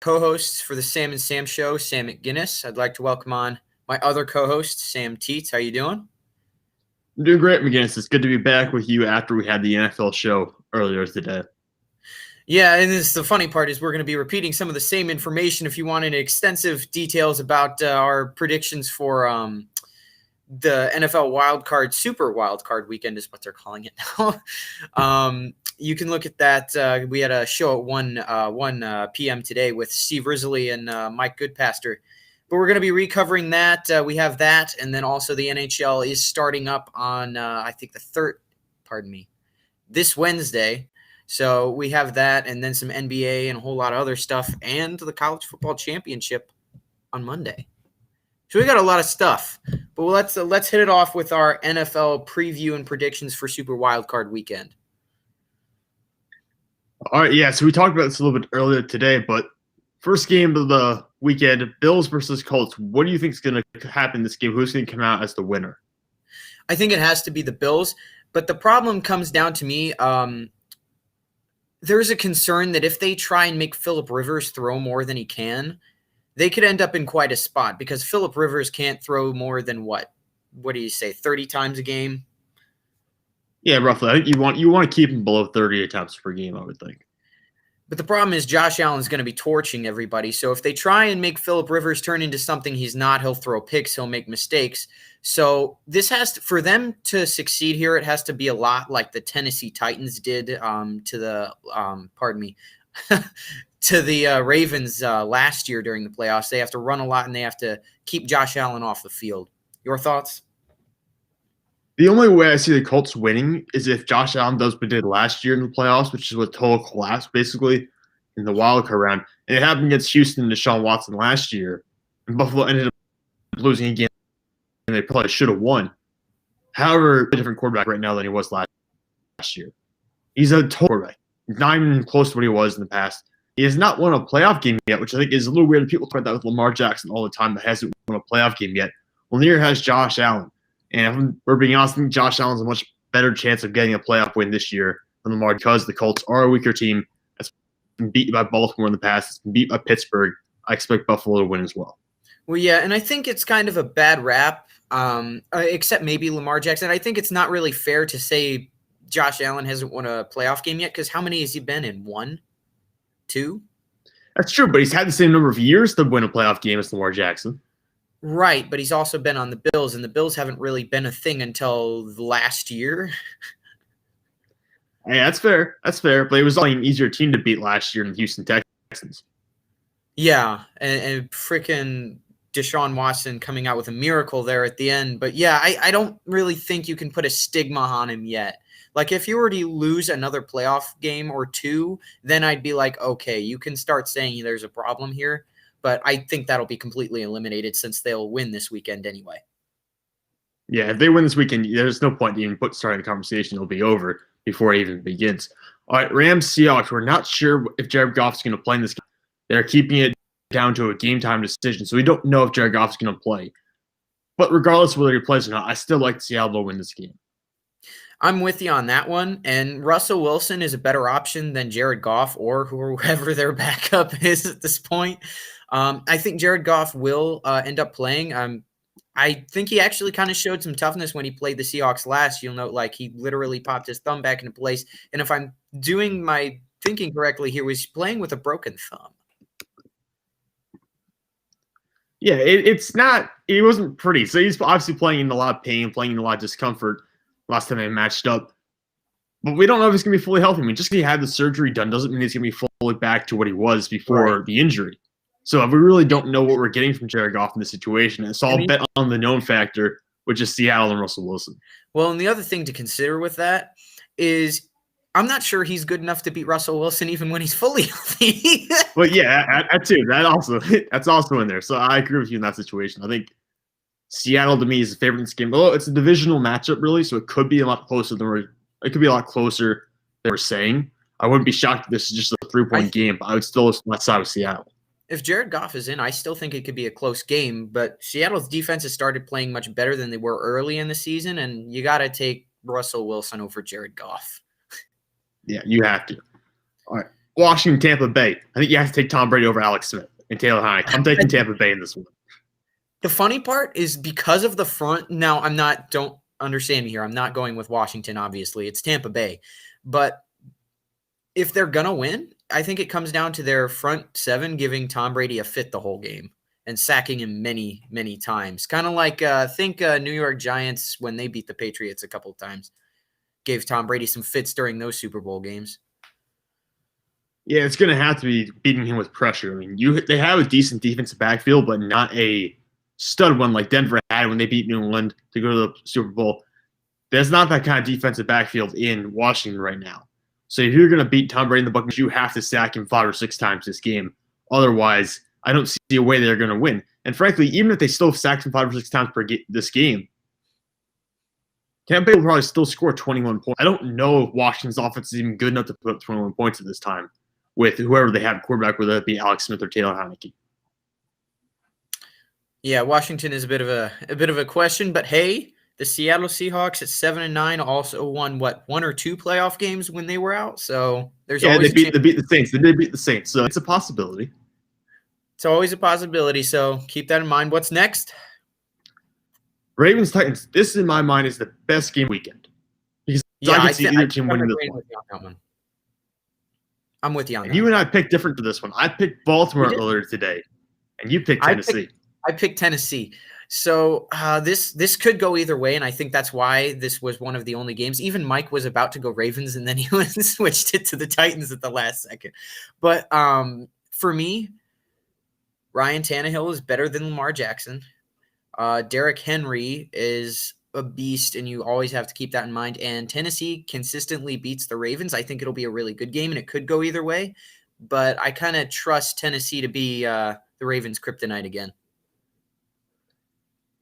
co-hosts for the Sam and Sam Show, Sam McGinnis. I'd like to welcome on my other co-host, Sam Teets. How you doing? I'm doing great, McGinnis. It's good to be back with you after we had the NFL show earlier today. Yeah, and the funny part is we're going to be repeating some of the same information. If you wanted extensive details about our predictions for the NFL wildcard, super wildcard weekend is what they're calling it now. You can look at that. We had a show at 1 p.m. today with Steve Risley and Mike Goodpaster. But we're going to be recovering that. We have that, and then also the NHL is starting up on, I think, this Wednesday. So we have that, and then some NBA and a whole lot of other stuff, and the college football championship on Monday. So we got a lot of stuff. But let's hit it off with our NFL preview and predictions for Super Wildcard Weekend. All right, yeah, so we talked about this a little bit earlier today, but first game of the weekend, Bills versus Colts. What do you think is going to happen in this game? Who's going to come out as the winner? I think it has to be the Bills, but the problem comes down to me. There's a concern that if they try and make Phillip Rivers throw more than he can, they could end up in quite a spot because Phillip Rivers can't throw more than what do you say, 30 times a game? Yeah, roughly. I think you want to keep him below 30 attempts per game, I would think. But the problem is Josh Allen's going to be torching everybody. So if they try and make Phillip Rivers turn into something he's not, he'll throw picks, he'll make mistakes. So this for them to succeed here, it has to be a lot like the Tennessee Titans did to the Ravens last year during the playoffs. They have to run a lot and they have to keep Josh Allen off the field. Your thoughts? The only way I see the Colts winning is if Josh Allen does what he did last year in the playoffs, which is what total collapse basically in the wild card round. And it happened against Houston and Deshaun Watson last year. And Buffalo ended up losing again, and they probably should have won. However, a different quarterback right now than he was last year. He's a total quarterback, not even close to what he was in the past. He has not won a playoff game yet, which I think is a little weird. People talk about that with Lamar Jackson all the time, but hasn't won a playoff game yet. Well, neither has Josh Allen. And if we're being honest, I think Josh Allen's a much better chance of getting a playoff win this year than Lamar because the Colts are a weaker team that's been beaten by Baltimore in the past. It's been beat by Pittsburgh. I expect Buffalo to win as well. Well, yeah, and I think it's kind of a bad rap, except maybe Lamar Jackson. I think it's not really fair to say Josh Allen hasn't won a playoff game yet because how many has he been in? 1? 2? That's true, but he's had the same number of years to win a playoff game as Lamar Jackson. Right, but he's also been on the Bills, and the Bills haven't really been a thing until last year. Yeah, that's fair. That's fair, but it was only an easier team to beat last year than the Houston Texans. Yeah, and freaking Deshaun Watson coming out with a miracle there at the end. But yeah, I don't really think you can put a stigma on him yet. Like if you were to lose another playoff game or two, then I'd be like, okay, you can start saying there's a problem here. But I think that'll be completely eliminated since they'll win this weekend anyway. Yeah, if they win this weekend, there's no point in even starting the conversation. It'll be over before it even begins. All right, Rams-Seahawks. We're not sure if Jared Goff's going to play in this game. They're keeping it down to a game-time decision, so we don't know if Jared Goff's going to play. But regardless of whether he plays or not, I still like Seattle to win this game. I'm with you on that one, and Russell Wilson is a better option than Jared Goff or whoever their backup is at this point. I think Jared Goff will end up playing. I think he actually kind of showed some toughness when he played the Seahawks last. You'll note, like, he literally popped his thumb back into place. And if I'm doing my thinking correctly, he was playing with a broken thumb. Yeah, it's not – it wasn't pretty. So he's obviously playing in a lot of pain, playing in a lot of discomfort last time they matched up. But we don't know if he's going to be fully healthy. I mean, just because he had the surgery done doesn't mean he's going to be fully back to what he was before the injury. So we really don't know what we're getting from Jared Goff in this situation. It's all bet on the known factor, which is Seattle and Russell Wilson. Well, and the other thing to consider with that is I'm not sure he's good enough to beat Russell Wilson even when he's fully healthy. Well, yeah, too. That's also in there. So I agree with you in that situation. I think Seattle to me is the favorite in this game. Although it's a divisional matchup, really, so it could be a lot closer than we're saying. I wouldn't be shocked if this is just a 3-point game, but I would still left side with Seattle. If Jared Goff is in, I still think it could be a close game, but Seattle's defense has started playing much better than they were early in the season, and you got to take Russell Wilson over Jared Goff. Yeah, you have to. All right. Washington, Tampa Bay. I think you have to take Tom Brady over Alex Smith and Taylor Heinicke. I'm taking Tampa Bay in this one. The funny part is because of the front. Now, don't understand me here. I'm not going with Washington, obviously. It's Tampa Bay. But if they're going to win, I think it comes down to their front seven giving Tom Brady a fit the whole game and sacking him many, many times. Kind of like, think New York Giants when they beat the Patriots a couple of times. Gave Tom Brady some fits during those Super Bowl games. Yeah, it's going to have to be beating him with pressure. I mean, they have a decent defensive backfield, but not a stud one like Denver had when they beat New England to go to the Super Bowl. There's not that kind of defensive backfield in Washington right now. So if you're going to beat Tom Brady in the Buccaneers, you have to sack him 5 or 6 times this game. Otherwise, I don't see a way they're going to win. And frankly, even if they still sack him 5 or 6 times this game, Tampa Bay will probably still score 21 points. I don't know if Washington's offense is even good enough to put up 21 points at this time with whoever they have quarterback, whether it be Alex Smith or Taylor Heinicke. Yeah, Washington is a bit of a question, but hey, the Seattle Seahawks at 7-9 also won 1 or 2 playoff games when they were out. So there's always they beat the Saints. They did beat the Saints, so it's a possibility. It's always a possibility. So keep that in mind. What's next? Ravens Titans. This in my mind is the best game weekend because I can see either team winning this one. I'm with you on that. You and I picked different for this one. I picked Baltimore earlier today, and you picked Tennessee. I picked Tennessee. So this could go either way, and I think that's why this was one of the only games. Even Mike was about to go Ravens, and then he switched it to the Titans at the last second. But for me, Ryan Tannehill is better than Lamar Jackson. Derrick Henry is a beast, and you always have to keep that in mind. And Tennessee consistently beats the Ravens. I think it'll be a really good game, and it could go either way. But I kind of trust Tennessee to be the Ravens' kryptonite again.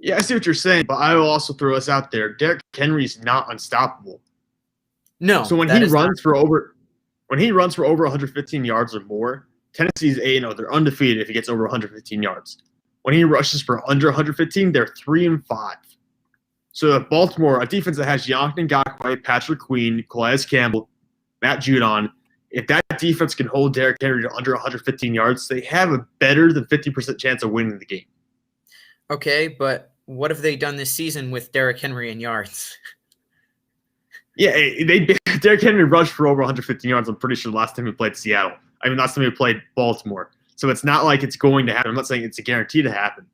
Yeah, I see what you're saying, but I will also throw us out there. Derrick Henry's not unstoppable. No. So when he runs for over 115 yards or more, Tennessee's 8-0. They're undefeated if he gets over 115 yards. When he rushes for under 115, they're 3-5. So if Baltimore, a defense that has Yannick Ngakoue, Patrick Queen, Calais Campbell, Matt Judon, if that defense can hold Derrick Henry to under 115 yards, they have a better than 50% chance of winning the game. Okay, but what have they done this season with Derrick Henry in yards? Yeah, Derrick Henry rushed for over 115 yards. I'm pretty sure the last time he played Seattle. I mean, last time he played Baltimore. So it's not like it's going to happen. I'm not saying it's a guarantee to happen.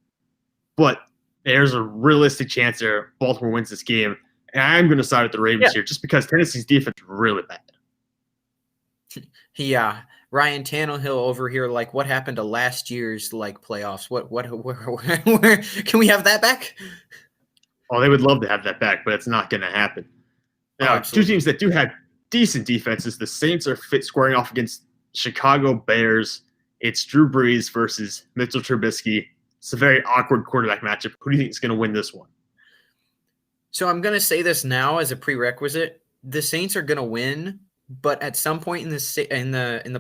But there's a realistic chance there Baltimore wins this game. And I'm going to side with the Ravens here just because Tennessee's defense is really bad. Yeah. Ryan Tannehill over here, like what happened to last year's playoffs? Where can we have that back? Oh, they would love to have that back, but it's not going to happen. Now, two teams that do have decent defenses. The Saints are squaring off against Chicago Bears. It's Drew Brees versus Mitchell Trubisky. It's a very awkward quarterback matchup. Who do you think is going to win this one? So I'm going to say this now as a prerequisite. The Saints are going to win. But at some point in the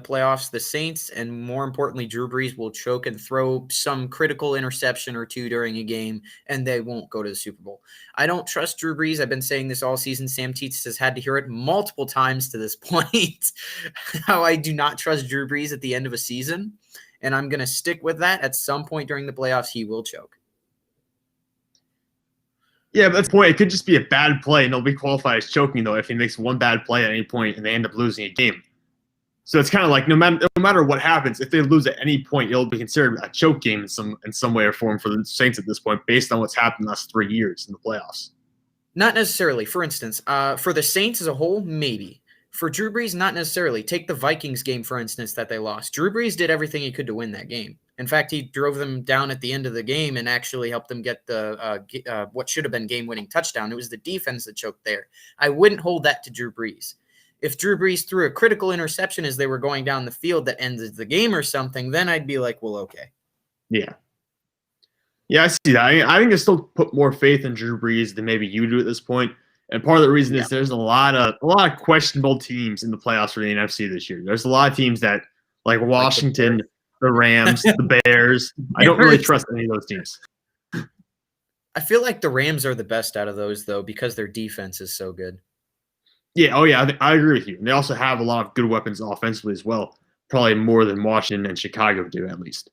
playoffs, the Saints and more importantly, Drew Brees will choke and throw some critical interception or two during a game, and they won't go to the Super Bowl. I don't trust Drew Brees. I've been saying this all season. Sam Teets has had to hear it multiple times to this point, how I do not trust Drew Brees at the end of a season, and I'm going to stick with that. At some point during the playoffs, he will choke. Yeah, but that's the point. It could just be a bad play, and they'll be qualified as choking, though, if he makes one bad play at any point and they end up losing a game. So it's kind of like no matter what happens, if they lose at any point, it'll be considered a choke game in some way or form for the Saints at this point, based on what's happened the last 3 years in the playoffs. Not necessarily. For instance, for the Saints as a whole, maybe. For Drew Brees, not necessarily. Take the Vikings game, for instance, that they lost. Drew Brees did everything he could to win that game. In fact, he drove them down at the end of the game and actually helped them get the what should have been game-winning touchdown. It was the defense that choked there. I wouldn't hold that to Drew Brees. If Drew Brees threw a critical interception as they were going down the field that ended the game or something, then I'd be like, well, okay. Yeah. Yeah, I see that. I think I still put more faith in Drew Brees than maybe you do at this point. And part of the reason is there's a lot of questionable teams in the playoffs for the NFC this year. There's a lot of teams that, like Washington, the Rams, the Bears. I don't really trust any of those teams. I feel like the Rams are the best out of those, though, because their defense is so good. Yeah, oh yeah, I agree with you. And they also have a lot of good weapons offensively as well. probably more than Washington and Chicago do, at least.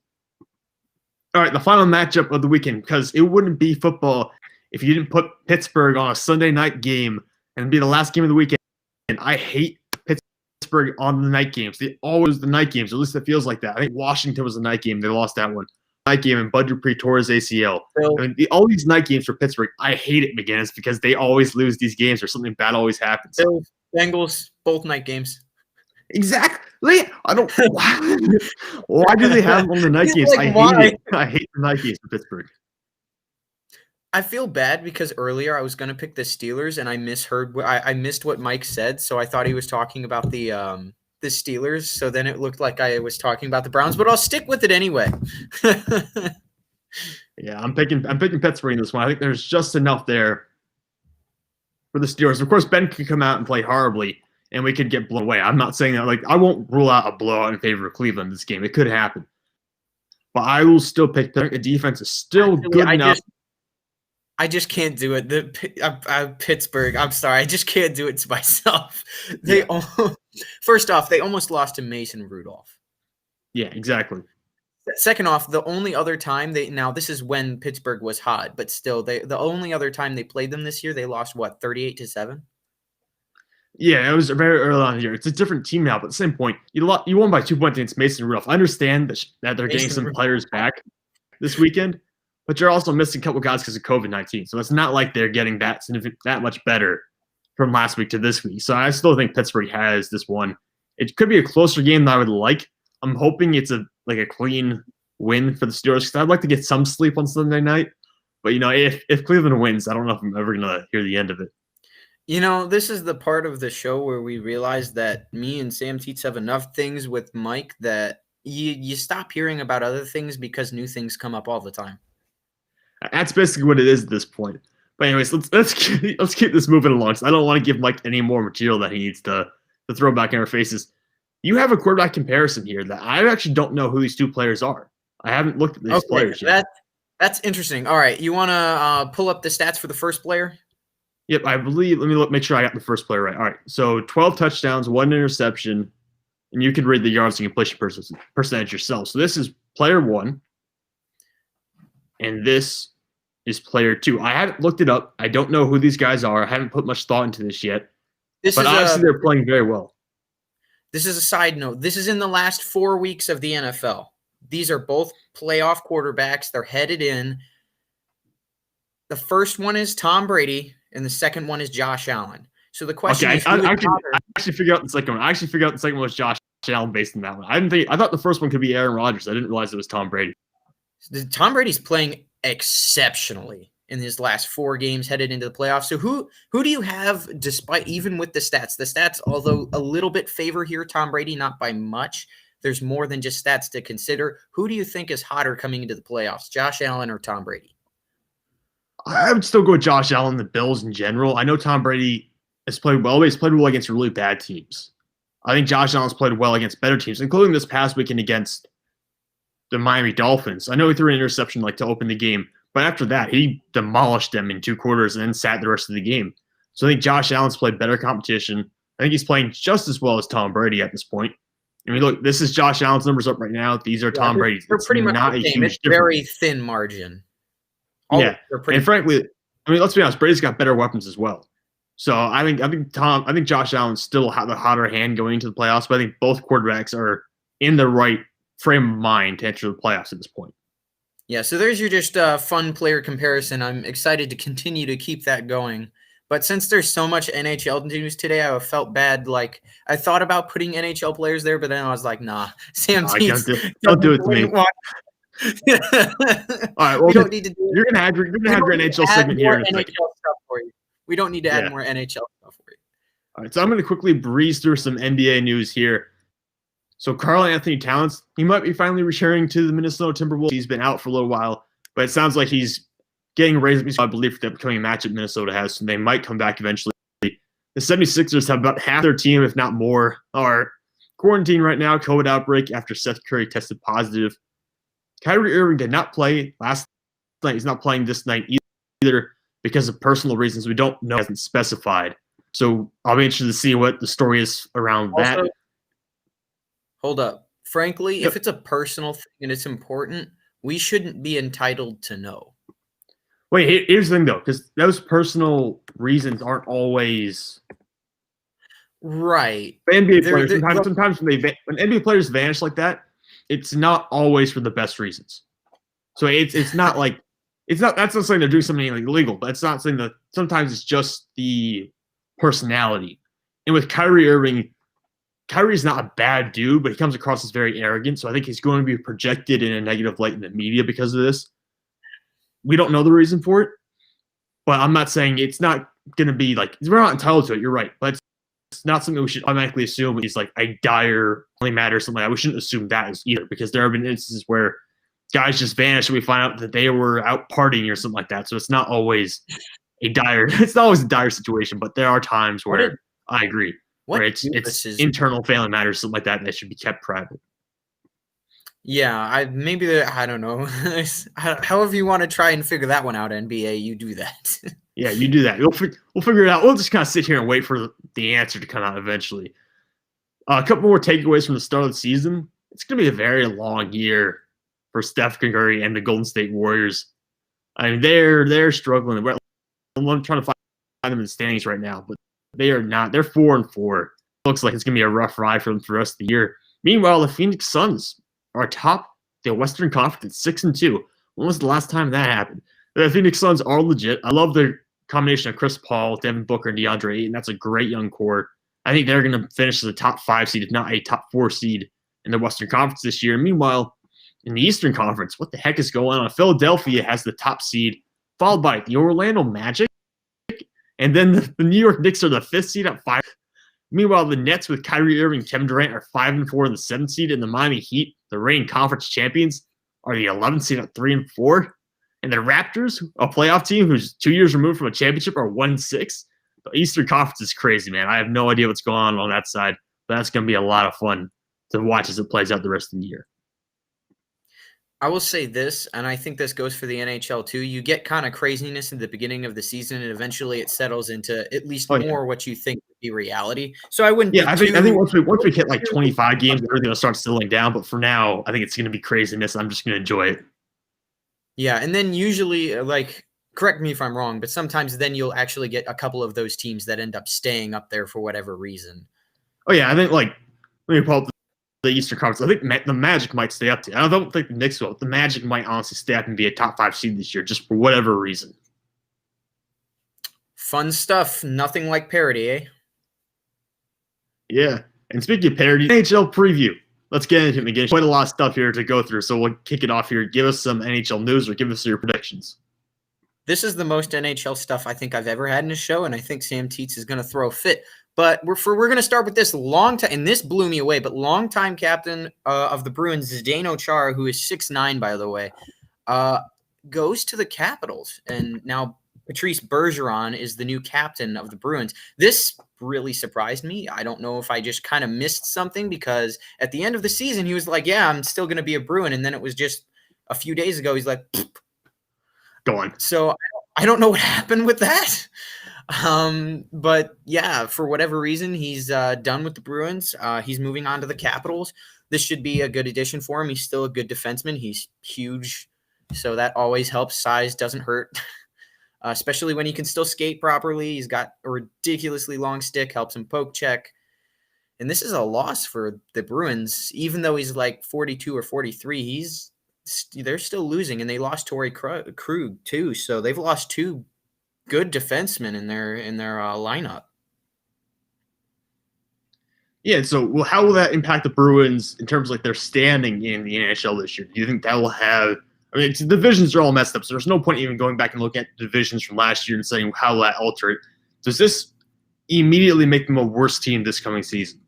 All right, the final matchup of the weekend, because it wouldn't be football if you didn't put Pittsburgh on a Sunday night game and it'd be the last game of the weekend. And I hate Pittsburgh on the night games. They always the night games. At least it feels like that. I think Washington was the night game. They lost that one. Night game and Bud Dupree tore his ACL. I mean, all these night games for Pittsburgh, I hate it, McGinnis, because they always lose these games or something bad always happens. Bengals, both night games. Exactly. I don't. Why do they have them on the night games? Like, I hate the night games for Pittsburgh. I feel bad because earlier I was going to pick the Steelers and I misheard. I missed what Mike said, so I thought he was talking about the Steelers. So then it looked like I was talking about the Browns, but I'll stick with it anyway. Yeah, I'm picking Pittsburgh in this one. I think there's just enough there for the Steelers. Of course, Ben could come out and play horribly, and we could get blown away. I'm not saying that. Like, I won't rule out a blowout in favor of Cleveland in this game. It could happen, but I will still pick the defense is still good enough. I just can't do it. Pittsburgh. I'm sorry. I just can't do it to myself. First off, they almost lost to Mason Rudolph. Yeah, exactly. Second off, the only other time now this is when Pittsburgh was hot, but still the only other time they played them this year, they lost 38-7. Yeah, it was very early on in the year. It's a different team now, but at the same point, you won by 2 points against Mason Rudolph. I understand that they're getting some players back this weekend, but you're also missing a couple guys because of COVID-19. So it's not like they're getting that much better from last week to this week. So I still think Pittsburgh has this one. It could be a closer game than I would like. I'm hoping it's a clean win for the Steelers because I'd like to get some sleep on Sunday night. But, if Cleveland wins, I don't know if I'm ever going to hear the end of it. This is the part of the show where we realize that me and Sam Teets have enough things with Mike that you stop hearing about other things because new things come up all the time. That's basically what it is at this point. But anyways, let's keep this moving along. So I don't want to give Mike any more material that he needs to throw back in our faces. You have a quarterback comparison here that I actually don't know who these two players are. I haven't looked at these players yet. That's interesting. All right, you want to pull up the stats for the first player? Yep, I believe. Let me make sure I got the first player right. All right, so 12 touchdowns, 1 interception, and you can read the yards and completion percentage yourself. So this is player 1, and this is player 2. I haven't looked it up. I don't know who these guys are. I haven't put much thought into this yet. But obviously they're playing very well. This is a side note. This is in the last 4 weeks of the NFL. These are both playoff quarterbacks. They're headed in. The first one is Tom Brady, and the second one is Josh Allen. So the question is, I actually figured out the second one. I actually figured out the second one was Josh Allen based on that one. I thought the first one could be Aaron Rodgers. I didn't realize it was Tom Brady. Tom Brady's playing exceptionally in his last 4 games headed into the playoffs. So who do you have, despite even with the stats? The stats, although a little bit favor here, Tom Brady, not by much. There's more than just stats to consider. Who do you think is hotter coming into the playoffs, Josh Allen or Tom Brady? I would still go with Josh Allen, the Bills in general. I know Tom Brady has played well, but he's played well against really bad teams. I think Josh Allen's played well against better teams, including this past weekend against the Miami Dolphins. I know he threw an interception to open the game, but after that, he demolished them in 2 quarters and then sat the rest of the game. So I think Josh Allen's played better competition. I think he's playing just as well as Tom Brady at this point. I mean, look, this is Josh Allen's numbers up right now. These are Tom Brady's. They're pretty much not the a same. huge It's difference. very thin margin. And frankly, I mean, let's be honest, Brady's got better weapons as well. So I think Josh Allen's still the hotter hand going into the playoffs, but I think both quarterbacks are in the right frame of mind to enter the playoffs at this point. Yeah, so there's your just fun player comparison. I'm excited to continue to keep that going. But since there's so much NHL news today, I felt bad. I thought about putting NHL players there, but then I was like, nah. Sam Teets, don't do it to me. All right, well, we don't need to do it. You're gonna have your NHL segment here in a second. Stuff for you. We don't need to add more NHL stuff for you. All right, so I'm going to quickly breeze through some NBA news here. So Karl Anthony Towns, he might be finally returning to the Minnesota Timberwolves. He's been out for a little while, but it sounds like he's getting raised, I believe, for the upcoming matchup Minnesota has, so they might come back eventually. The 76ers have about half their team, if not more, are quarantined right now, COVID outbreak after Seth Curry tested positive. Kyrie Irving did not play last night. He's not playing this night either because of personal reasons we don't know, hasn't specified. So I'll be interested to see what the story is around that. Hold up. Frankly, if Yep. it's a personal thing and it's important, we shouldn't be entitled to know. Wait, here's the thing though, because those personal reasons aren't always Right. NBA They're, players. they're Sometimes when NBA players vanish like that, it's not always for the best reasons. So it's not like it's not that's not saying they're doing something like illegal, but it's not saying that sometimes it's just the personality. And with Kyrie Irving, Kyrie's not a bad dude, but he comes across as very arrogant. So I think he's going to be projected in a negative light in the media because of this. We don't know the reason for it, but I'm not saying it's not going to be like we're not entitled to it. You're right, but it's not something we should automatically assume he's like a dire only matter or something like that. We shouldn't assume that is either because there have been instances where guys just vanish and we find out that they were out partying or something like that. So it's not always it's not always a dire situation, but there are times where I agree where it's internal family matters, something like that, and that should be kept private. Yeah, I don't know. However you want to try and figure that one out, NBA, you do that. Yeah, you do that. We'll figure it out. We'll just kind of sit here and wait for the answer to come out eventually. A couple more takeaways from the start of the season. It's going to be a very long year for Steph Curry and the Golden State Warriors. I mean, they're struggling. I'm trying to find them in the standings right now, but they are not. They're 4-4. Looks like it's going to be a rough ride for them for the rest of the year. Meanwhile, the Phoenix Suns are atop the Western Conference at 6-2. When was the last time that happened? The Phoenix Suns are legit. I love their combination of Chris Paul, Devin Booker, and DeAndre Ayton. That's a great young core. I think they're going to finish as a top 5 seed, if not a top 4 seed in the Western Conference this year. Meanwhile, in the Eastern Conference, what the heck is going on? Philadelphia has the top seed, followed by the Orlando Magic, and then the New York Knicks are the 5th seed at 5. Meanwhile, the Nets with Kyrie Irving and Kevin Durant are 5-4 in the 7th seed, and the Miami Heat, the reigning conference champions, are the 11th seed at 3-4. And the Raptors, a playoff team who's 2 years removed from a championship, are 1-6. The Eastern Conference is crazy, man. I have no idea what's going on that side, but that's going to be a lot of fun to watch as it plays out the rest of the year. I will say this, and I think this goes for the NHL too. You get kind of craziness in the beginning of the season, and eventually it settles into at least more what you think would be reality. So I wouldn't. Yeah, I think once we hit like 25 games, everything will start settling down. But for now, I think it's going to be craziness. I'm just going to enjoy it. Yeah, and then usually, correct me if I'm wrong, but sometimes then you'll actually get a couple of those teams that end up staying up there for whatever reason. Oh yeah, I think let me pull up the Eastern Conference. I think the Magic might stay up there. I don't think the Knicks will. The Magic might honestly stay up and be a top 5 seed this year, just for whatever reason. Fun stuff. Nothing like parody, eh? Yeah. And speaking of parody, NHL preview. Let's get into it again. Quite a lot of stuff here to go through, so we'll kick it off here. Give us some NHL news or give us your predictions. This is the most NHL stuff I think I've ever had in a show, and I think Sam Teets is going to throw a fit. But we're going to start with this long time, and this blew me away. But longtime captain of the Bruins, Zdeno Chara, who is 6'9", by the way, goes to the Capitals, and now Patrice Bergeron is the new captain of the Bruins. This really surprised me. I don't know if I just kind of missed something because at the end of the season he was like, "Yeah, I'm still going to be a Bruin," and then it was just a few days ago he's like, "Go on." So I don't know what happened with that. But yeah, for whatever reason, he's done with the Bruins. He's moving on to the Capitals. This should be a good addition for him. He's still a good defenseman. He's huge, so that always helps. Size doesn't hurt, especially when he can still skate properly. He's got a ridiculously long stick, helps him poke check. And this is a loss for the Bruins, even though he's like 42 or 43. They're still losing, and they lost Torrey Krug too. So they've lost 2 good defensemen in their lineup. Yeah, so how will that impact the Bruins in terms of like their standing in the NHL this year? Do you think that will have? I mean, the divisions are all messed up, so there's no point even going back and looking at divisions from last year and saying how will that alter it. Does this immediately make them a worse team this coming season?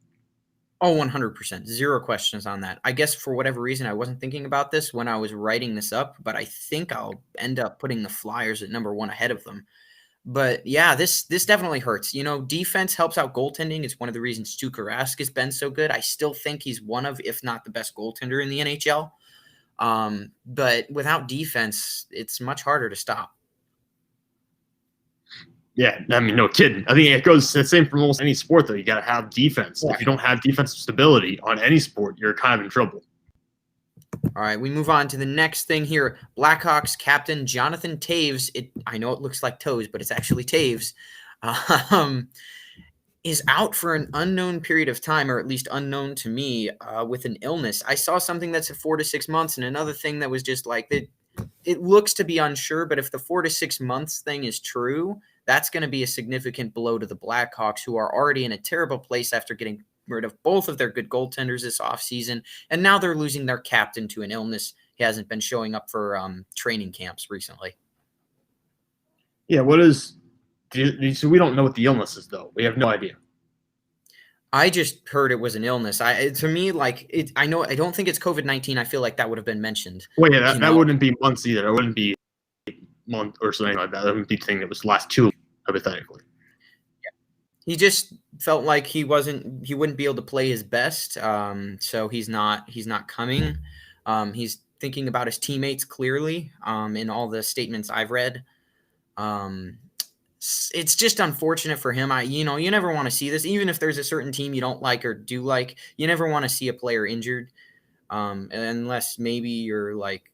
Oh, 100%. Zero questions on that. I guess for whatever reason, I wasn't thinking about this when I was writing this up, but I think I'll end up putting the Flyers at number 1 ahead of them. But yeah, this definitely hurts. You know, defense helps out goaltending. It's one of the reasons Tuukka Rask has been so good. I still think he's one of, if not the best goaltender in the NHL. But without defense, it's much harder to stop. Yeah, I mean, no kidding. I think it goes the same for almost any sport, though. You got to have defense. Yeah. If you don't have defensive stability on any sport, you're kind of in trouble. All right, we move on to the next thing here. Blackhawks captain Jonathan Toews. I know it looks like toes, but it's actually Toews. Is out for an unknown period of time, or at least unknown to me, with an illness. I saw something that's 4 to 6 months, and another thing that was just like it looks to be unsure. But if the 4 to 6 months thing is true, that's going to be a significant blow to the Blackhawks, who are already in a terrible place after getting rid of both of their good goaltenders this offseason, and now they're losing their captain to an illness. He hasn't been showing up for training camps recently. Yeah, so we don't know what the illness is, though. We have no idea. I just heard it was an illness. To me, like I don't think it's COVID-19. I feel like that would have been mentioned. Well, yeah, that wouldn't be months either. It wouldn't be a month or something like that. That wouldn't be the thing that was last 2 hypothetically. He just felt like he wouldn't be able to play his best. So he's not coming. He's thinking about his teammates clearly, in all the statements I've read. It's just unfortunate for him. You never want to see this, even if there's a certain team you don't like or do like, you never want to see a player injured. Unless maybe you're like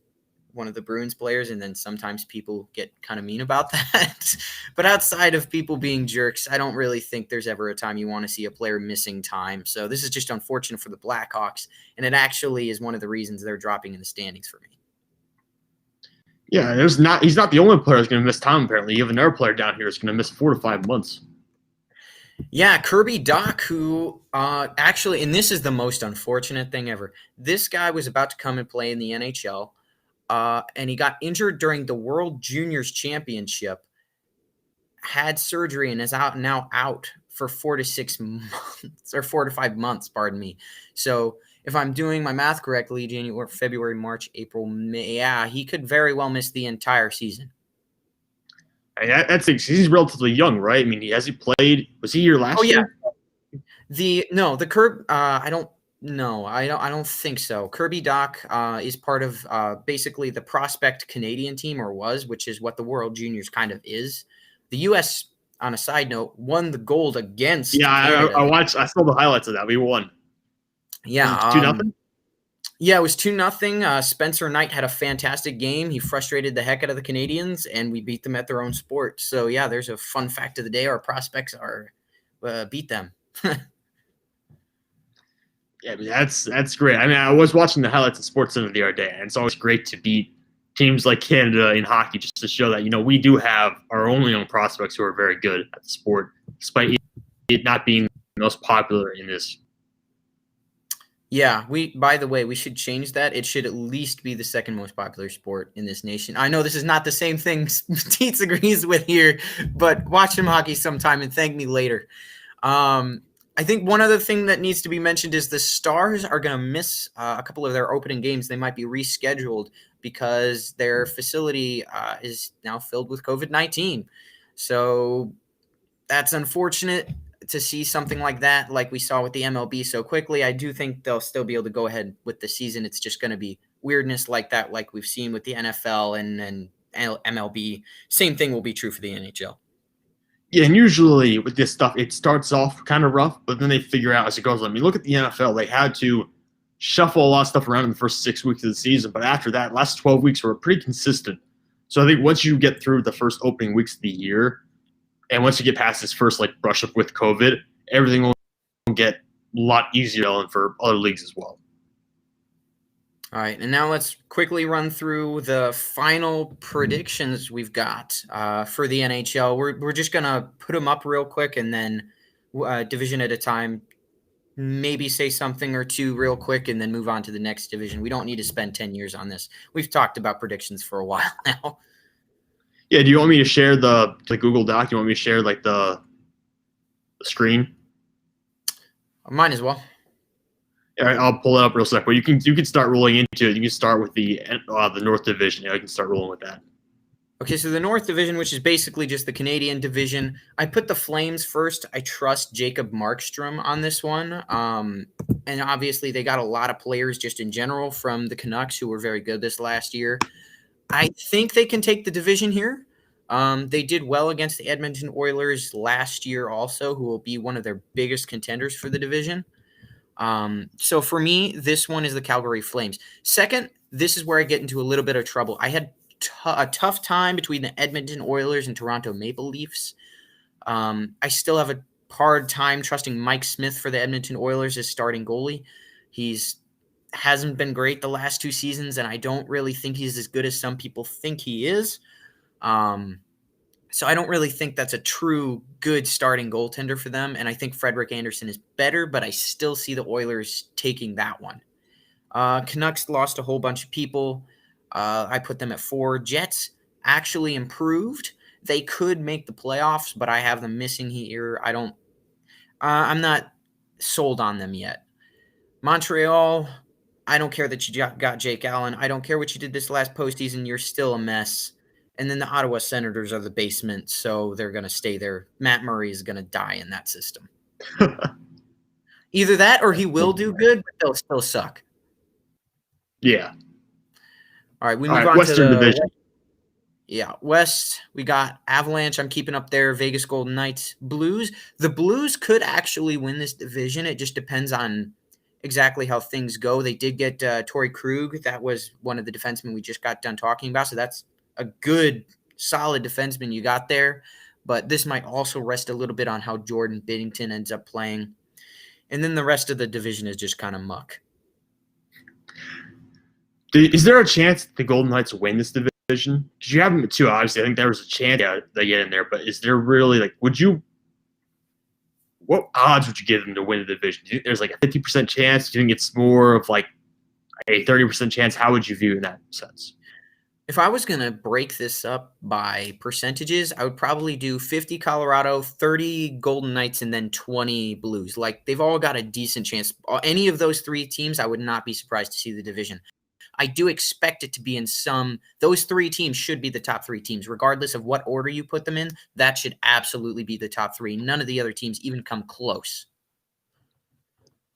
one of the Bruins players, and then sometimes people get kind of mean about that. But outside of people being jerks, I don't really think there's ever a time you want to see a player missing time. So this is just unfortunate for the Blackhawks, and it actually is one of the reasons they're dropping in the standings for me. Yeah, he's not the only player who's going to miss time, apparently. You have another player down here who's going to miss 4 to 5 months. Yeah, Kirby Dach, who actually, and this is the most unfortunate thing ever. This guy was about to come and play in the NHL. And he got injured during the World Juniors Championship, had surgery, and is now out for 4 to 6 months, or 4 to 5 months, pardon me. So if I'm doing my math correctly, January, February, March, April, May, yeah, he could very well miss the entire season. He's relatively young, right? I mean, has he played? Was he here last year? The Curb, I don't think so. Kirby Dach is part of basically the Prospect Canadian team, or was, which is what the World Juniors kind of is. The U.S., on a side note, won the gold against Canada. I saw the highlights of that. We won. Yeah. 2-0? Yeah, it was 2-0. Spencer Knight had a fantastic game. He frustrated the heck out of the Canadians, and we beat them at their own sport. So, yeah, there's a fun fact of the day. Our prospects beat them. Yeah, that's great. I mean, I was watching the highlights of SportsCenter the other day, and it's always great to beat teams like Canada in hockey, just to show that, we do have our own young prospects who are very good at the sport, despite it not being the most popular in this. Yeah, by the way, we should change that. It should at least be the second most popular sport in this nation. I know this is not the same thing Teets agrees with here, but watch him hockey sometime and thank me later. I think one other thing that needs to be mentioned is the Stars are going to miss a couple of their opening games. They might be rescheduled because their facility is now filled with COVID-19. So that's unfortunate to see something like that, like we saw with the MLB so quickly. I do think they'll still be able to go ahead with the season. It's just going to be weirdness like that, like we've seen with the NFL and MLB. Same thing will be true for the NHL. Yeah, and usually with this stuff, it starts off kind of rough, but then they figure out as it goes on. I mean, look at the NFL. They had to shuffle a lot of stuff around in the first 6 weeks of the season, but after that, last 12 weeks were pretty consistent. So I think once you get through the first opening weeks of the year, and once you get past this first brush up with COVID, everything will get a lot easier for other leagues as well. All right, and now let's quickly run through the final predictions we've got for the NHL. We're just going to put them up real quick, and then division at a time, maybe say something or two real quick, and then move on to the next division. We don't need to spend 10 years on this. We've talked about predictions for a while now. Yeah, do you want me to share the Google Doc? Do you want me to share the screen? Mine as well. All right, I'll pull it up real quick. But you can start rolling into it. You can start with the North Division. Yeah, I can start rolling with that. Okay, so the North Division, which is basically just the Canadian division, I put the Flames first. I trust Jacob Markstrom on this one. And obviously they got a lot of players just in general from the Canucks who were very good this last year. I think they can take the division here. They did well against the Edmonton Oilers last year also, who will be one of their biggest contenders for the division. So for me, this one is the Calgary Flames. Second, this is where I get into a little bit of trouble. I had a tough time between the Edmonton Oilers and Toronto Maple Leafs. I still have a hard time trusting Mike Smith for the Edmonton Oilers as starting goalie. He's hasn't been great the last 2 seasons, and I don't really think he's as good as some people think he is. So I don't really think that's a true good starting goaltender for them, and I think Frederik Andersen is better, but I still see the Oilers taking that one. Canucks lost a whole bunch of people. I put them at 4. Jets actually improved. They could make the playoffs, but I have them missing here. I'm not sold on them yet. Montreal, I don't care that you got Jake Allen. I don't care what you did this last postseason. You're still a mess. And then the Ottawa Senators are the basement, so they're going to stay there. Matt Murray is going to die in that system. Either that or he will do good, but they'll still suck. Yeah. All right, we move on Western to the Division. Yeah, West, we got Avalanche. I'm keeping up there. Vegas Golden Knights, Blues. The Blues could actually win this division. It just depends on exactly how things go. They did get Torrey Krug. That was one of the defensemen we just got done talking about. So that's a good, solid defenseman you got there. But this might also rest a little bit on how Jordan Binnington ends up playing. And then the rest of the division is just kind of muck. Is there a chance the Golden Knights win this division? Because you have them at 2, obviously. I think there was a chance they get in there, but is there really what odds would you give them to win the division? Do you think there's like a 50% chance? Do you think it's more of like a 30% chance? How would you view in that sense? If I was going to break this up by percentages, I would probably do 50 Colorado, 30 Golden Knights, and then 20 Blues. Like, they've all got a decent chance. Any of those 3 teams, I would not be surprised to see the division. I do expect it to be in those 3 teams should be the top 3 teams. Regardless of what order you put them in, that should absolutely be the top 3. None of the other teams even come close.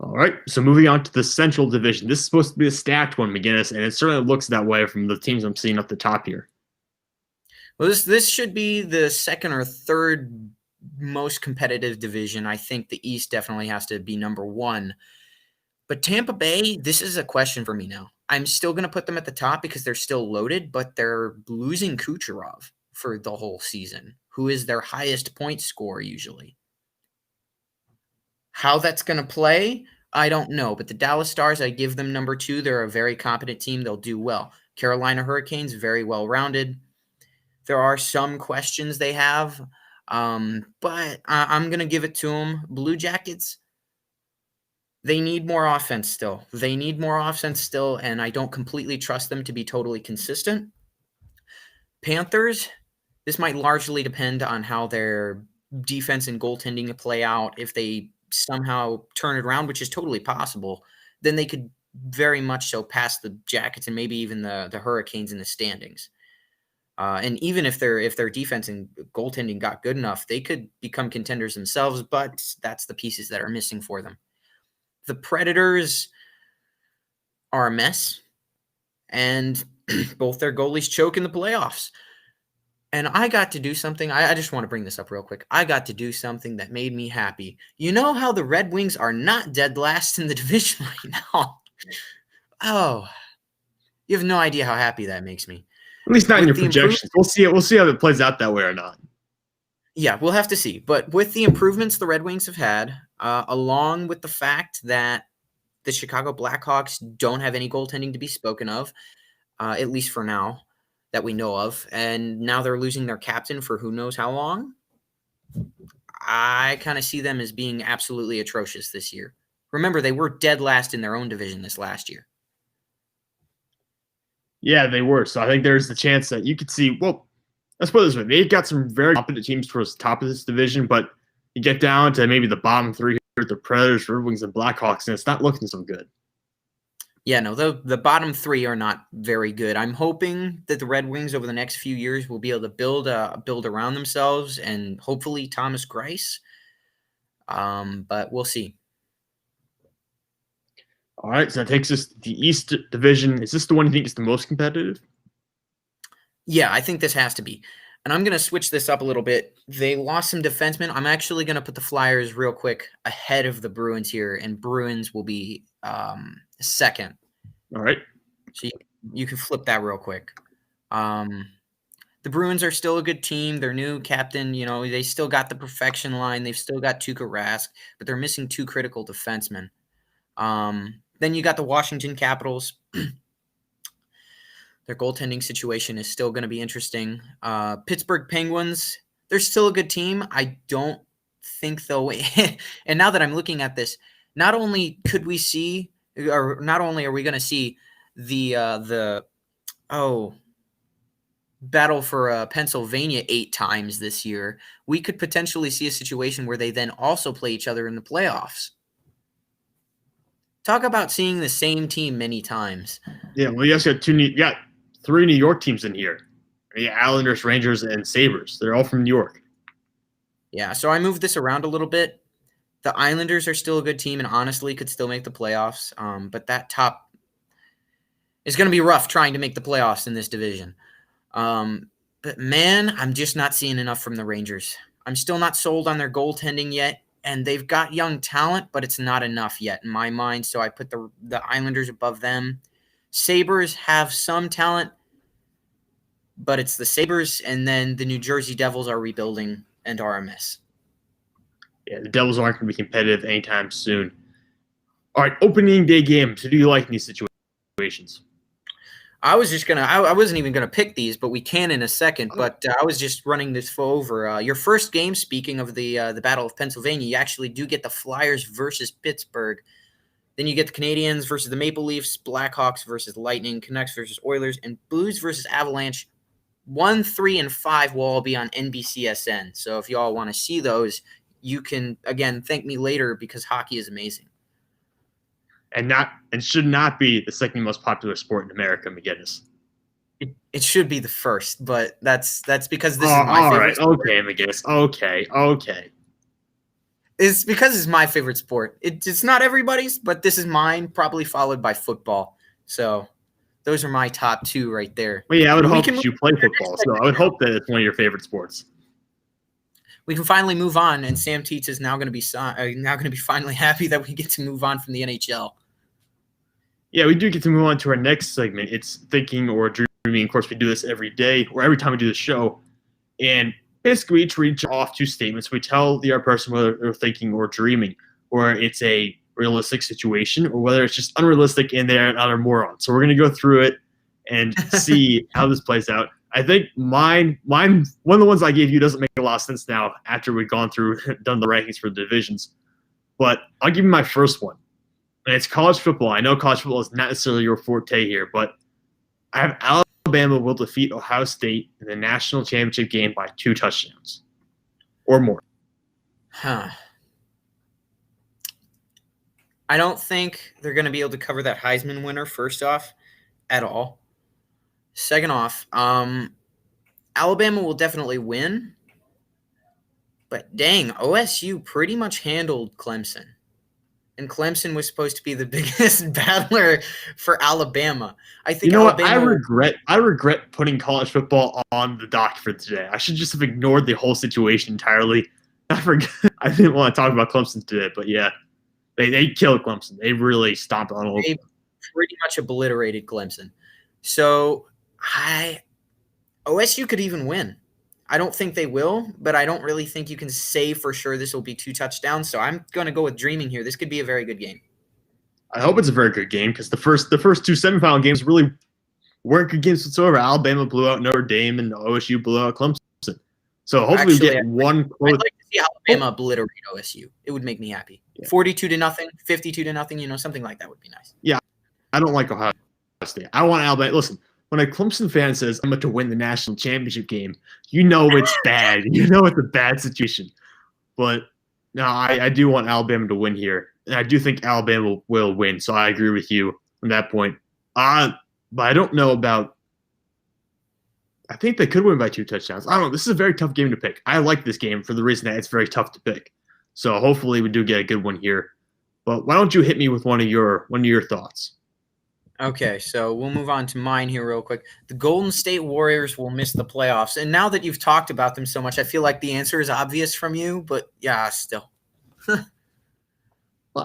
All right, so moving on to the Central Division. This is supposed to be a stacked one, McGinnis, and it certainly looks that way from the teams I'm seeing up the top here. Well, this should be the second or third most competitive division. I think the East definitely has to be number 1. But Tampa Bay, this is a question for me now. I'm still going to put them at the top because they're still loaded, but they're losing Kucherov for the whole season, who is their highest point scorer usually. How that's going to play, I don't know. But the Dallas Stars, I give them number 2. They're a very competent team. They'll do well. Carolina Hurricanes, very well-rounded. There are some questions they have, but I'm going to give it to them. Blue Jackets, they need more offense still. And I don't completely trust them to be totally consistent. Panthers, this might largely depend on how their defense and goaltending play out. If they somehow turn it around, which is totally possible, then they could very much so pass the Jackets and maybe even the Hurricanes in the standings. And even if their defense and goaltending got good enough, they could become contenders themselves, but that's the pieces that are missing for them. The Predators are a mess, and both their goalies choke in the playoffs. And I got to do something. I just want to bring this up real quick. I got to do something that made me happy. You know how the Red Wings are not dead last in the division right now? Oh, you have no idea how happy that makes me. At least not in your projections. We'll see it. We'll see how it plays out that way or not. Yeah, we'll have to see. But with the improvements the Red Wings have had, along with the fact that the Chicago Blackhawks don't have any goaltending to be spoken of, at least for now, that we know of, and now they're losing their captain for who knows how long, I kind of see them as being absolutely atrocious this year. Remember, they were dead last in their own division this last year. Yeah, they were. So I think there's the chance that you could see, well, let's put it this way. They've got some very competent teams towards the top of this division, but you get down to maybe the bottom 3 here, the Predators, Red Wings, and Blackhawks, and it's not looking so good. Yeah, no, the bottom 3 are not very good. I'm hoping that the Red Wings over the next few years will be able to build around themselves and hopefully Thomas Greiss. But we'll see. All right, so that takes us to the East Division. Is this the one you think is the most competitive? Yeah, I think this has to be. And I'm going to switch this up a little bit. They lost some defensemen. I'm actually going to put the Flyers real quick ahead of the Bruins here, and Bruins will be second. All right. So you can flip that real quick. The Bruins are still a good team. Their new captain, they still got the perfection line. They've still got Tuukka Rask, but they're missing 2 critical defensemen. Then you got the Washington Capitals. Their goaltending situation is still going to be interesting. Pittsburgh Penguins, they're still a good team. I don't think they'll – and now that I'm looking at this, not only are we going to see the battle for Pennsylvania 8 times this year, we could potentially see a situation where they then also play each other in the playoffs. Talk about seeing the same team many times. Yeah, well, you guys got 3 New York teams in here. Islanders, Rangers, and Sabres. They're all from New York. Yeah, so I moved this around a little bit. The Islanders are still a good team and honestly could still make the playoffs. But that top is going to be rough trying to make the playoffs in this division. But man, I'm just not seeing enough from the Rangers. I'm still not sold on their goaltending yet. And they've got young talent, but it's not enough yet in my mind. So I put the Islanders above them. Sabres have some talent, but it's the Sabres, and then the New Jersey Devils are rebuilding and are a mess. Yeah, the Devils aren't going to be competitive anytime soon. All right, opening day games. Who do you like in these situations? I wasn't even going to pick these, but we can in a second. But I was just running this over. Your first game, speaking of the Battle of Pennsylvania, you actually do get the Flyers versus Pittsburgh. Then you get the Canadiens versus the Maple Leafs, Blackhawks versus Lightning, Canucks versus Oilers, and Blues versus Avalanche. 1, 3, and 5 will all be on NBCSN. So if you all want to see those, you can, again, thank me later because hockey is amazing. And should not be the second most popular sport in America, McGinnis. It should be the first, but that's because this is my favorite sport. Okay, McGinnis. Okay. It's because it's my favorite sport. It's not everybody's, but this is mine, probably followed by football. So those are my top 2 right there. Well, yeah, I would hope that you play football, so I would hope that it's one of your favorite sports. We can finally move on, and Sam Teets is now going to be finally happy that we get to move on from the NHL. Yeah, we do get to move on to our next segment. It's Thinking or Dreaming. Of course, we do this every day or every time we do the show. And basically, we each read off 2 statements. We tell the other person whether they're thinking or dreaming, or it's a realistic situation, or whether it's just unrealistic and they're another moron. So we're going to go through it and see how this plays out. I think mine, one of the ones I gave you doesn't make a lot of sense now after we've done the rankings for the divisions. But I'll give you my first one. And it's college football. I know college football is not necessarily your forte here, but I have Alabama will defeat Ohio State in the national championship game by 2 touchdowns or more. I don't think they're going to be able to cover that Heisman winner, first off, at all. Second off, Alabama will definitely win. But dang, OSU pretty much handled Clemson. And Clemson was supposed to be the biggest battler for Alabama. I think I regret putting college football on the dock for today. I should just have ignored the whole situation entirely. I didn't want to talk about Clemson today, but yeah, they killed Clemson. They really stomped on them. They pretty much obliterated Clemson. So OSU could even win. I don't think they will, but I don't really think you can say for sure this will be 2 touchdowns. So I'm going to go with dreaming here. This could be a very good game. I hope it's a very good game because the first 2 semifinal games really weren't good games whatsoever. Alabama blew out Notre Dame and OSU blew out Clemson. So hopefully we get one close. I'd like to see Alabama obliterate OSU. It would make me happy. Yeah. 42-0, 52-0, something like that would be nice. Yeah, I don't like Ohio State. I want Alabama. Listen. When a Clemson fan says, I'm about to win the national championship game, you know it's bad. You know it's a bad situation. But no, I do want Alabama to win here. And I do think Alabama will win. So I agree with you on that point. But I don't know about – I think they could win by 2 touchdowns. I don't know. This is a very tough game to pick. I like this game for the reason that it's very tough to pick. So hopefully we do get a good one here. But why don't you hit me with one of your thoughts? Okay, so we'll move on to mine here real quick. The Golden State Warriors will miss the playoffs. And now that you've talked about them so much, I feel like the answer is obvious from you, but yeah, still. Well,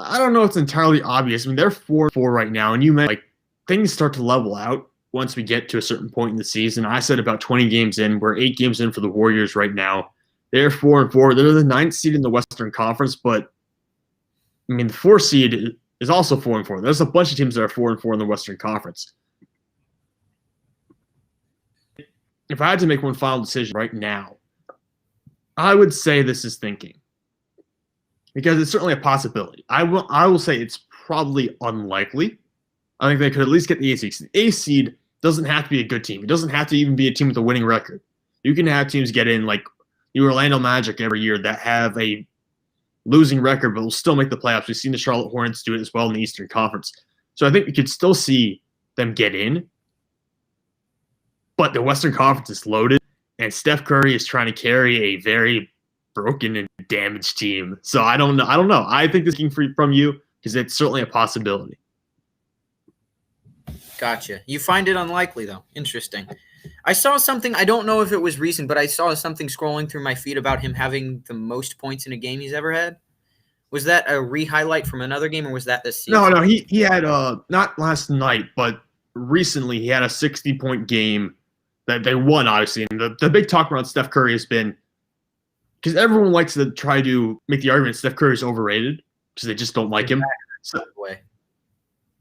I don't know if it's entirely obvious. I mean, they're 4-4 right now, and you mentioned like things start to level out once we get to a certain point in the season. I said about 20 games in. We're 8 games in for the Warriors right now. They're 4-4. They're the 9th seed in the Western Conference, but I mean, the 4 seed is also 4-4. There's a bunch of teams that are 4-4 in the Western Conference. If I had to make one final decision right now, I would say this is thinking, because it's certainly a possibility. I will say it's probably unlikely. I think they could at least get the A seed. The A seed doesn't have to be a good team. It doesn't have to even be a team with a winning record. You can have teams get in like the Orlando Magic every year that have a losing record but will still make the playoffs. We've seen the Charlotte Hornets do it as well in the Eastern Conference. So I think we could still see them get in. But the Western Conference is loaded, and Steph Curry is trying to carry a very broken and damaged team. So I don't know. I think this came from you because it's certainly a possibility. Gotcha. You find it unlikely, though. Interesting. I saw something, I don't know if it was recent, but I saw something scrolling through my feed about him having the most points in a game he's ever had. Was that a re-highlight from another game, or was that this season? No, he had, not last night, but recently he had a 60-point game that they won, obviously. And the big talk around Steph Curry has been, because everyone likes to try to make the argument Steph Curry is overrated because they just don't like him. By the way.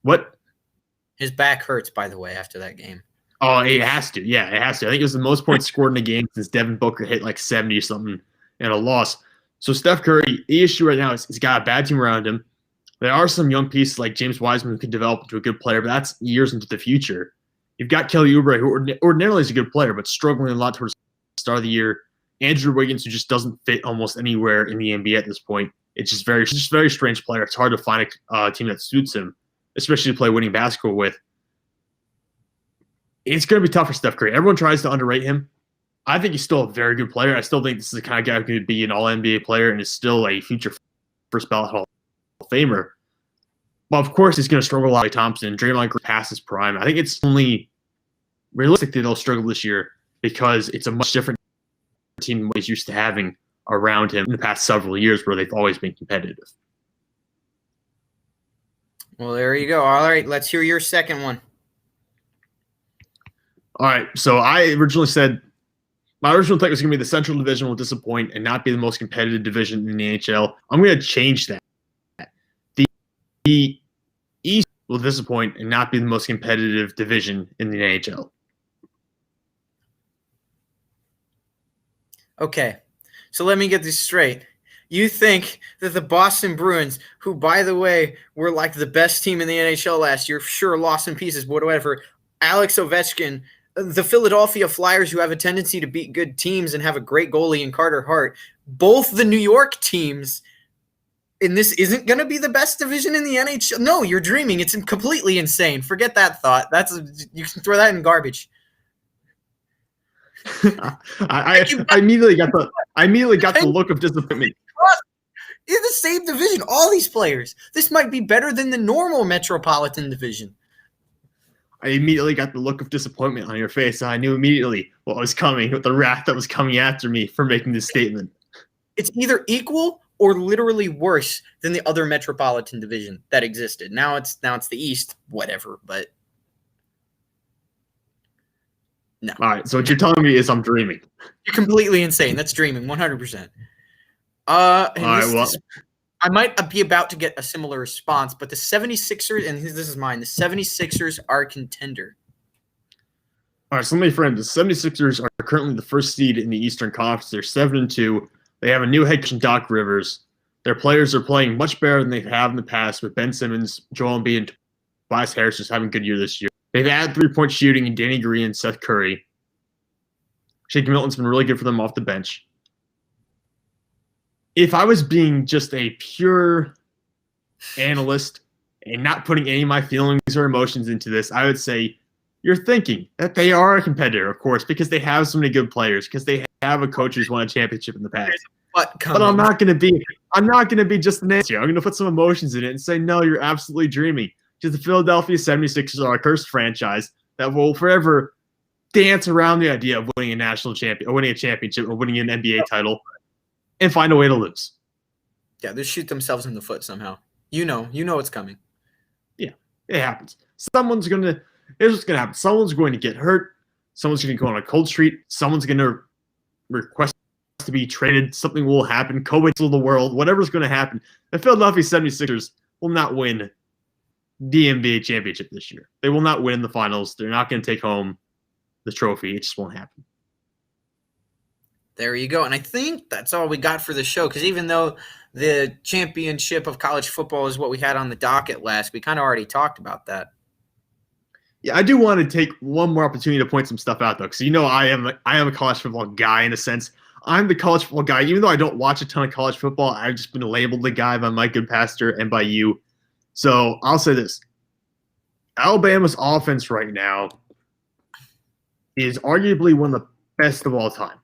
What? His back hurts, by the way, after that game. Oh, it has to. Yeah, it has to. I think it was the most points scored in a game since Devin Booker hit like 70 or something in a loss. So Steph Curry, the issue right now is he's got a bad team around him. There are some young pieces like James Wiseman who could develop into a good player, but that's years into the future. You've got Kelly Oubre, who ordinarily is a good player, but struggling a lot towards the start of the year. Andrew Wiggins, who just doesn't fit almost anywhere in the NBA at this point. It's just very strange player. It's hard to find a team that suits him, especially to play winning basketball with. It's going to be tough for Steph Curry. Everyone tries to underrate him. I think he's still a very good player. I still think this is the kind of guy who could be an all-NBA player and is still a future first ballot Hall of Famer. But of course, he's going to struggle a lot. Thompson, Draymond Green past his prime. I think it's only realistic that they'll struggle this year because it's a much different team than what he's used to having around him in the past several years where they've always been competitive. Well, there you go. All right, let's hear your second one. All right, so I originally said my original take was going to be the Central Division will disappoint and not be the most competitive division in the NHL. I'm going to change that. The East will disappoint and not be the most competitive division in the NHL. Okay, so let me get this straight. You think that the Boston Bruins, who, by the way, were like the best team in the NHL last year, sure, lost in pieces, but whatever, Alex Ovechkin, the Philadelphia Flyers, who have a tendency to beat good teams and have a great goalie in Carter Hart, both the New York teams, and this isn't going to be the best division in the NHL? No, you're dreaming. It's completely insane. Forget that thought. You can throw that in garbage. I immediately got the look of disappointment. In the same division, all these players. This might be better than the normal Metropolitan Division. I immediately got the look of disappointment on your face. I knew immediately what was coming, with the wrath that was coming after me for making this statement. It's either equal or literally worse than the other Metropolitan Division that existed. Now it's the East, whatever, but no. All right, so what you're telling me is I'm dreaming. You're completely insane. That's dreaming, 100%. I might be about to get a similar response, but the 76ers, and this is mine, the 76ers are a contender. All right, so let me frame this. The 76ers are currently the first seed in the Eastern Conference. They're 7-2. They have a new head coach, Doc Rivers. Their players are playing much better than they have in the past with Ben Simmons, Joel Embiid, and Tobias Harris just having a good year this year. They've added three-point shooting in Danny Green and Seth Curry. Shake Milton's been really good for them off the bench. If I was being just a pure analyst and not putting any of my feelings or emotions into this, I would say you're thinking that they are a competitor, of course, because they have so many good players, because they have a coach who's won a championship in the past. But I'm not going to be just an answer. I'm going to put some emotions in it and say, no, you're absolutely dreaming. because the Philadelphia 76ers are a cursed franchise that will forever dance around the idea of winning a national champion or winning a championship or winning an NBA title and find a way to lose. Yeah, they shoot themselves in the foot somehow. You know it's coming. Yeah, it happens. Here's what's going to happen. Someone's going to get hurt. Someone's going to go on a cold streak. Someone's going to request to be traded. Something will happen. COVID will the world. Whatever's going to happen. The Philadelphia 76ers will not win the NBA championship this year. They will not win the finals. They're not going to take home the trophy. It just won't happen. There you go. And I think that's all we got for the show, because even though the championship of college football is what we had on the docket last, we kind of already talked about that. Yeah, I do want to take one more opportunity to point some stuff out, though, because I am a college football guy in a sense. I'm the college football guy. Even though I don't watch a ton of college football, I've just been labeled the guy by my good pastor and by you. So I'll say this. Alabama's offense right now is arguably one of the best of all time.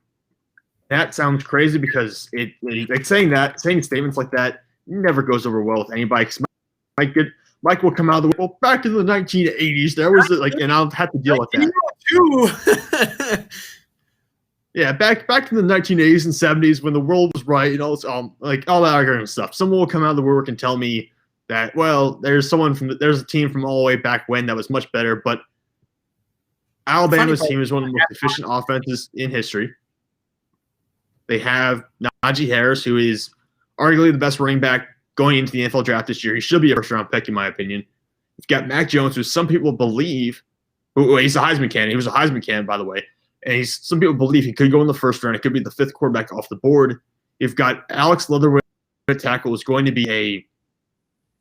That sounds crazy because saying statements like that never goes over well with anybody. Mike will come out of the well, back in the 1980s. There was and I'll have to deal with that. Yeah, back in the 1980s and 70s when the world was right and all that argument stuff. Someone will come out of the woodwork and tell me that there's a team from all the way back when that was much better, but Alabama's team is one of the most efficient offenses in history. They have Najee Harris, who is arguably the best running back going into the NFL draft this year. He should be a first-round pick, in my opinion. You've got Mac Jones, who some people believe he's a Heisman candidate. He was a Heisman candidate, by the way. And some people believe he could go in the first round. It could be the fifth quarterback off the board. You've got Alex Leatherwood, tackle, who's going to be a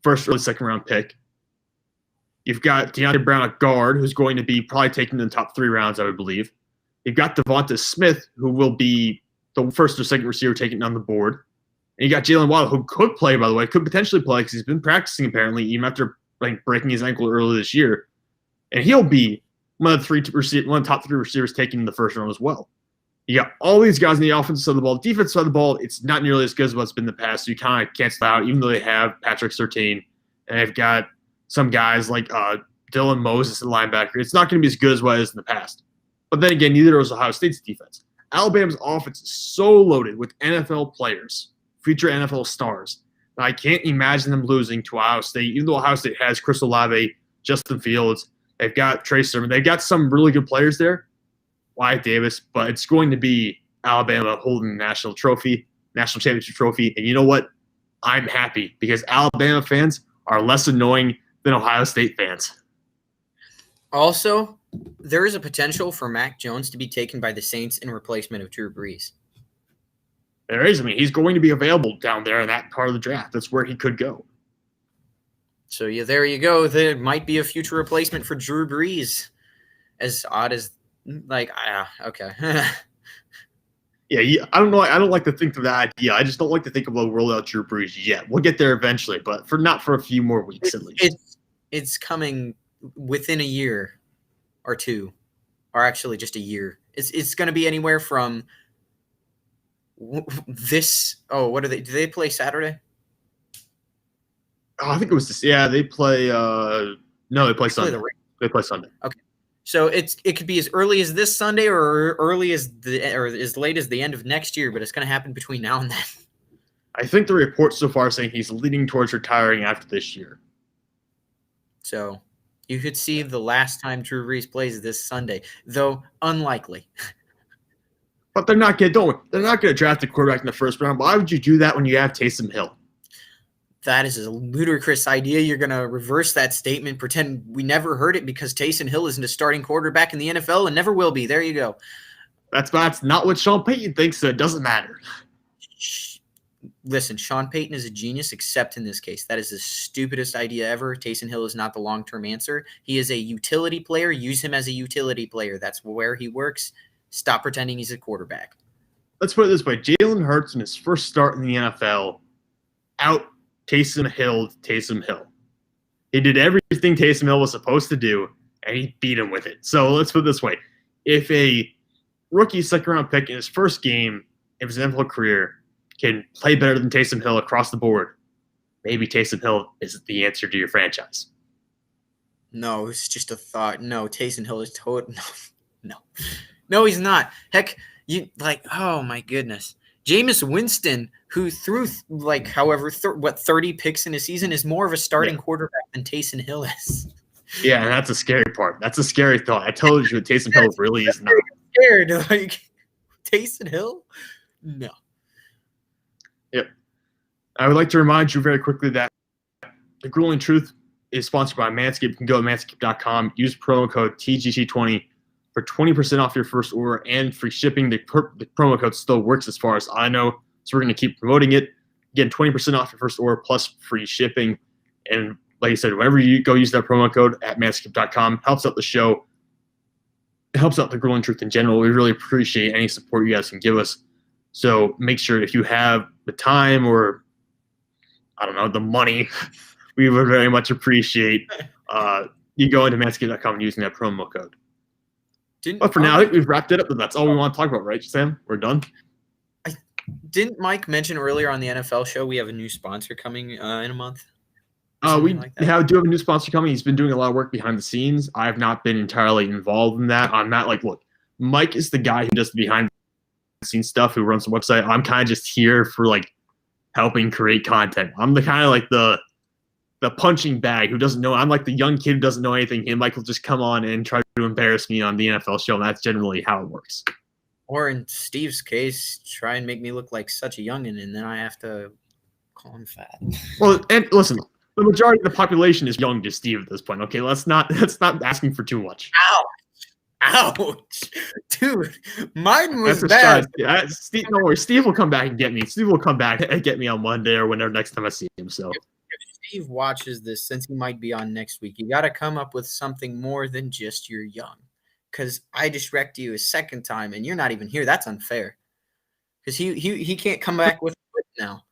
first or second-round pick. You've got Deontay Brown at guard, who's going to be probably taken in the top 3 rounds, I would believe. You've got Devonta Smith, who will be the first or second receiver taken on the board. And you got Jalen Waddle, who could play, by the way, could potentially play because he's been practicing apparently, even after breaking his ankle earlier this year. And he'll be one of the top 3 receivers taken in the first round as well. You got all these guys on the offensive side of the ball. Defensive side of the ball, it's not nearly as good as what's been in the past. So you kind of cancel out, even though they have Patrick Surtain. And they've got some guys like Dylan Moses, the linebacker. It's not going to be as good as what it is in the past. But then again, neither is Ohio State's defense. Alabama's offense is so loaded with NFL players, future NFL stars. I can't imagine them losing to Ohio State, even though Ohio State has Chris Olave, Justin Fields. They've got Trey Sermon. They've got some really good players there, Wyatt Davis, but it's going to be Alabama holding the national championship trophy. And you know what? I'm happy because Alabama fans are less annoying than Ohio State fans. Also, there is a potential for Mac Jones to be taken by the Saints in replacement of Drew Brees. There is. I mean, he's going to be available down there in that part of the draft. That's where he could go. So, yeah, there you go. There might be a future replacement for Drew Brees. As odd as, okay. Yeah, I don't know. I don't like to think of that idea. I just don't like to think of a rollout Drew Brees yet. We'll get there eventually, but not for a few more weeks at least. It's coming within a year or two, or actually just a year. It's going to be anywhere from this. Oh, what are they? Do they play Saturday? Oh, I think it was this. Yeah, they play. No, they play Sunday. They play Sunday. Okay, so it could be as early as this Sunday, or as late as the end of next year. But it's going to happen between now and then. I think the reports so far saying he's leaning towards retiring after this year. So you could see the last time Drew Brees plays this Sunday, though unlikely. But they're not going to draft a quarterback in the first round. Why would you do that when you have Taysom Hill? That is a ludicrous idea. You're going to reverse that statement, pretend we never heard it because Taysom Hill isn't a starting quarterback in the NFL and never will be. There you go. That's not what Sean Payton thinks, so it doesn't matter. Listen, Sean Payton is a genius, except in this case. That is the stupidest idea ever. Taysom Hill is not the long-term answer. He is a utility player. Use him as a utility player. That's where he works. Stop pretending he's a quarterback. Let's put it this way. Jalen Hurts in his first start in the NFL out Taysom Hill. He did everything Taysom Hill was supposed to do, and he beat him with it. So let's put it this way. If a rookie second-round pick in his first game of his NFL career can play better than Taysom Hill across the board, maybe Taysom Hill is the answer to your franchise. No, it's just a thought. No, Taysom Hill is total. No, no, he's not. Heck, oh my goodness. Jameis Winston, who threw 30 picks in a season, is more of a starting quarterback than Taysom Hill is. Yeah, and that's a scary part. That's a scary thought. I told you Taysom Hill really is not. Scared, Taysom Hill? No. Yep. I would like to remind you very quickly that The Grueling Truth is sponsored by Manscaped. You can go to manscaped.com, use promo code TGC20 for 20% off your first order and free shipping. The promo code still works as far as I know, so we're going to keep promoting it. Again, 20% off your first order plus free shipping. And like I said, whenever you go use that promo code at manscaped.com, helps out the show. It helps out The Grueling Truth in general. We really appreciate any support you guys can give us. So make sure if you have the time or, I don't know, the money, we would very much appreciate you go into manscaped.com and using that promo code. But for now, I think we've wrapped it up. That's all we want to talk about, right, Sam? We're done. Didn't Mike mention earlier on the NFL show we have a new sponsor coming in a month? We do have a new sponsor coming. He's been doing a lot of work behind the scenes. I have not been entirely involved in that. I'm not look, Mike is the guy who does the behind the scenes stuff, who runs the website. I'm kind of just here for helping create content. I'm the kind of the punching bag who doesn't know. I'm like the young kid who doesn't know anything, and Mike will just come on and try to embarrass me on the NFL show, and that's generally how it works. Or in Steve's case, try and make me look like such a youngin', and then I have to call him fat. Well, and listen, the majority of the population is young to Steve at this point. Okay, let's not asking for too much. Ouch, dude, mine was bad. Steve, don't worry, Steve will come back and get me. Steve will come back and get me on Monday or whenever next time I see him. So if Steve watches this, since he might be on next week, you got to come up with something more than just you're young. Because I just wrecked you a second time, and you're not even here. That's unfair. Because he can't come back with it now.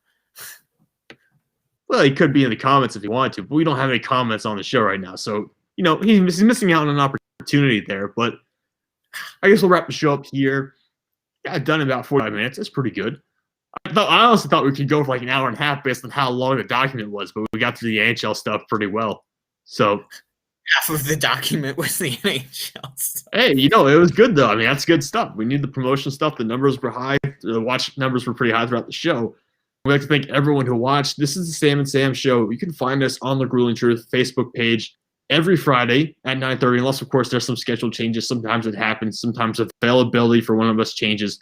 Well, he could be in the comments if he wanted to, but we don't have any comments on the show right now. So, he's missing out on an opportunity there. But I guess we'll wrap the show up here. Got done in about 45 minutes. That's pretty good. I honestly thought we could go for an hour and a half based on how long the document was, but we got through the NHL stuff pretty well. So half of the document was the NHL stuff. Hey, it was good, though. I mean, that's good stuff. We need the promotion stuff. The numbers were high. The watch numbers were pretty high throughout the show. We'd like to thank everyone who watched. This is the Sam and Sam Show. You can find us on the Grueling Truth Facebook page every Friday at 9:30, unless, of course, there's some schedule changes. Sometimes it happens. Sometimes availability for one of us changes.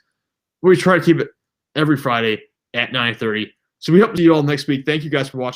We try to keep it every Friday at 9:30. So we hope to see you all next week. Thank you guys for watching.